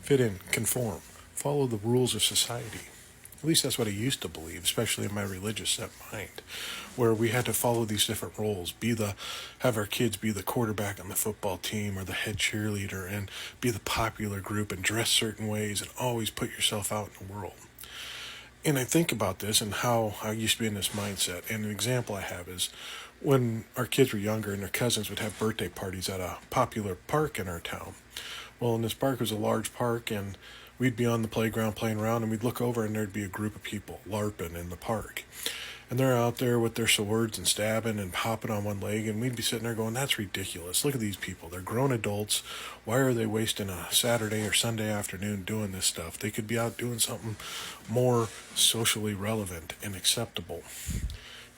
fit in, conform, follow the rules of society. At least that's what I used to believe, especially in my religious set mind, where we had to follow these different roles, have our kids be the quarterback on the football team or the head cheerleader, and be the popular group and dress certain ways and always put yourself out in the world. And I think about this and how I used to be in this mindset. And an example I have is when our kids were younger and their cousins would have birthday parties at a popular park in our town. Well, in this park was a large park, and we'd be on the playground playing around, and we'd look over, and there'd be a group of people LARPing in the park. And they're out there with their swords and stabbing and hopping on one leg, and we'd be sitting there going, that's ridiculous. Look at these people. They're grown adults. Why are they wasting a Saturday or Sunday afternoon doing this stuff? They could be out doing something more socially relevant and acceptable.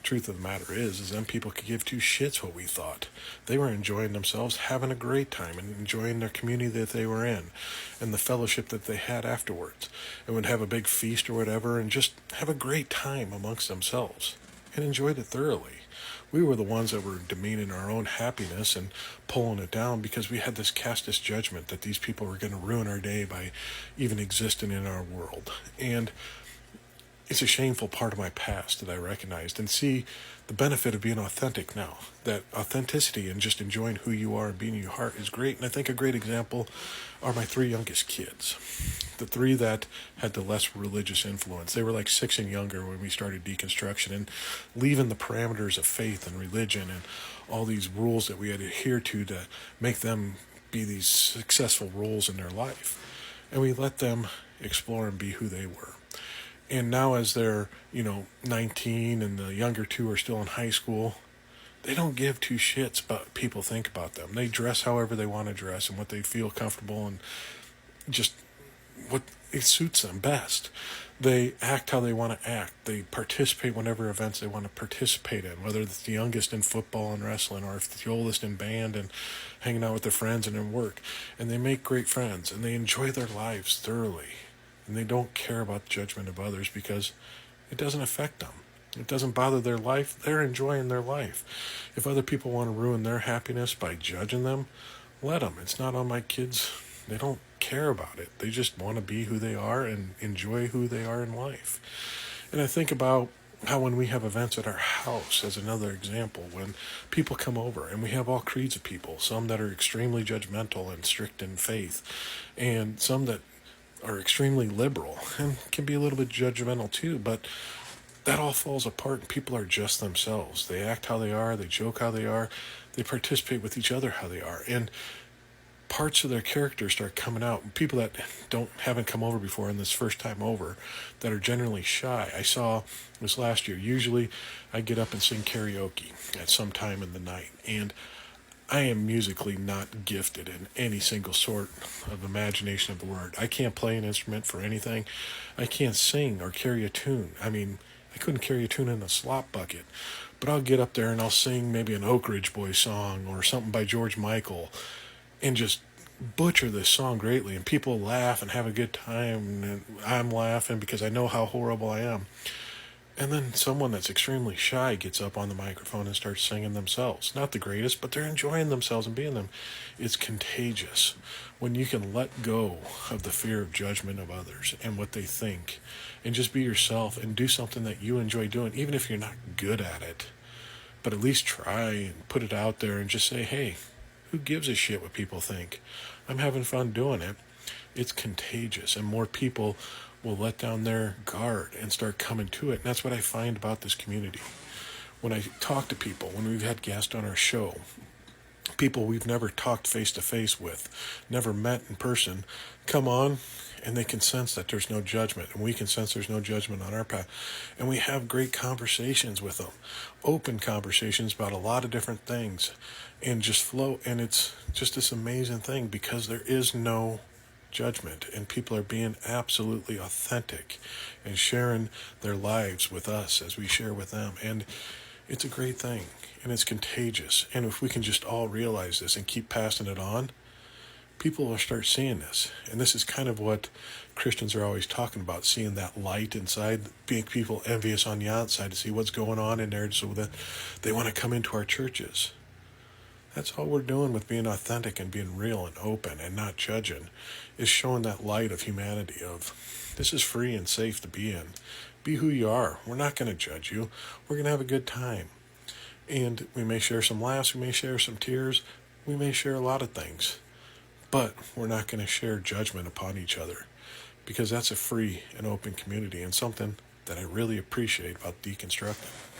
Truth of the matter is them people could give two shits what we thought. They were enjoying themselves, having a great time, and enjoying their community that they were in, and the fellowship that they had afterwards, and would have a big feast or whatever, and just have a great time amongst themselves, and enjoyed it thoroughly. We were the ones that were demeaning our own happiness and pulling it down because we had this casteist judgment that these people were going to ruin our day by even existing in our world. And it's a shameful part of my past that I recognized and see the benefit of being authentic now. That authenticity and just enjoying who you are and being your heart is great. And I think a great example are my three youngest kids. The three that had the less religious influence. They were like 6 and younger when we started deconstruction and leaving the parameters of faith and religion and all these rules that we had to adhere to make them be these successful roles in their life. And we let them explore and be who they were. And now as they're, 19 and the younger two are still in high school, they don't give two shits about people think about them. They dress however they want to dress and what they feel comfortable and just what it suits them best. They act how they want to act. They participate whenever events they want to participate in, whether it's the youngest in football and wrestling or if it's the oldest in band and hanging out with their friends and in work. And they make great friends and they enjoy their lives thoroughly. And they don't care about the judgment of others because it doesn't affect them. It doesn't bother their life. They're enjoying their life. If other people want to ruin their happiness by judging them, let them. It's not on my kids. They don't care about it. They just want to be who they are and enjoy who they are in life. And I think about how when we have events at our house, as another example, when people come over and we have all creeds of people, some that are extremely judgmental and strict in faith, and some that are extremely liberal and can be a little bit judgmental too, but that all falls apart and people are just themselves. They act how they are, they joke how they are, they participate with each other how they are, and parts of their character start coming out. People that haven't come over before and this first time over that are generally shy. I saw this last year. Usually I get up and sing karaoke at some time in the night, and I am musically not gifted in any single sort of imagination of the word. I can't play an instrument for anything. I can't sing or carry a tune. I mean, I couldn't carry a tune in a slop bucket. But I'll get up there and I'll sing maybe an Oak Ridge Boys song or something by George Michael and just butcher this song greatly. And people laugh and have a good time. And I'm laughing because I know how horrible I am. And then someone that's extremely shy gets up on the microphone and starts singing themselves. Not the greatest, but they're enjoying themselves and being them. It's contagious when you can let go of the fear of judgment of others and what they think and just be yourself and do something that you enjoy doing, even if you're not good at it. But at least try and put it out there and just say, hey, who gives a shit what people think? I'm having fun doing it. It's contagious, and more people will let down their guard and start coming to it. And that's what I find about this community. When I talk to people, when we've had guests on our show, people we've never talked face to face with, never met in person, come on and they can sense that there's no judgment, and we can sense there's no judgment on our path. And we have great conversations with them, open conversations about a lot of different things, and just flow. And it's just this amazing thing because there is no judgment, and people are being absolutely authentic and sharing their lives with us as we share with them. And it's a great thing, and it's contagious. And if we can just all realize this and keep passing it on, people will start seeing this. And this is kind of what Christians are always talking about, seeing that light inside, being people envious on the outside to see what's going on in there so that they want to come into our churches. That's all we're doing with being authentic and being real and open and not judging, is showing that light of humanity of this is free and safe to be in. Be who you are. We're not going to judge you. We're going to have a good time. And we may share some laughs, we may share some tears, we may share a lot of things. But we're not going to share judgment upon each other, because that's a free and open community and something that I really appreciate about deconstructing.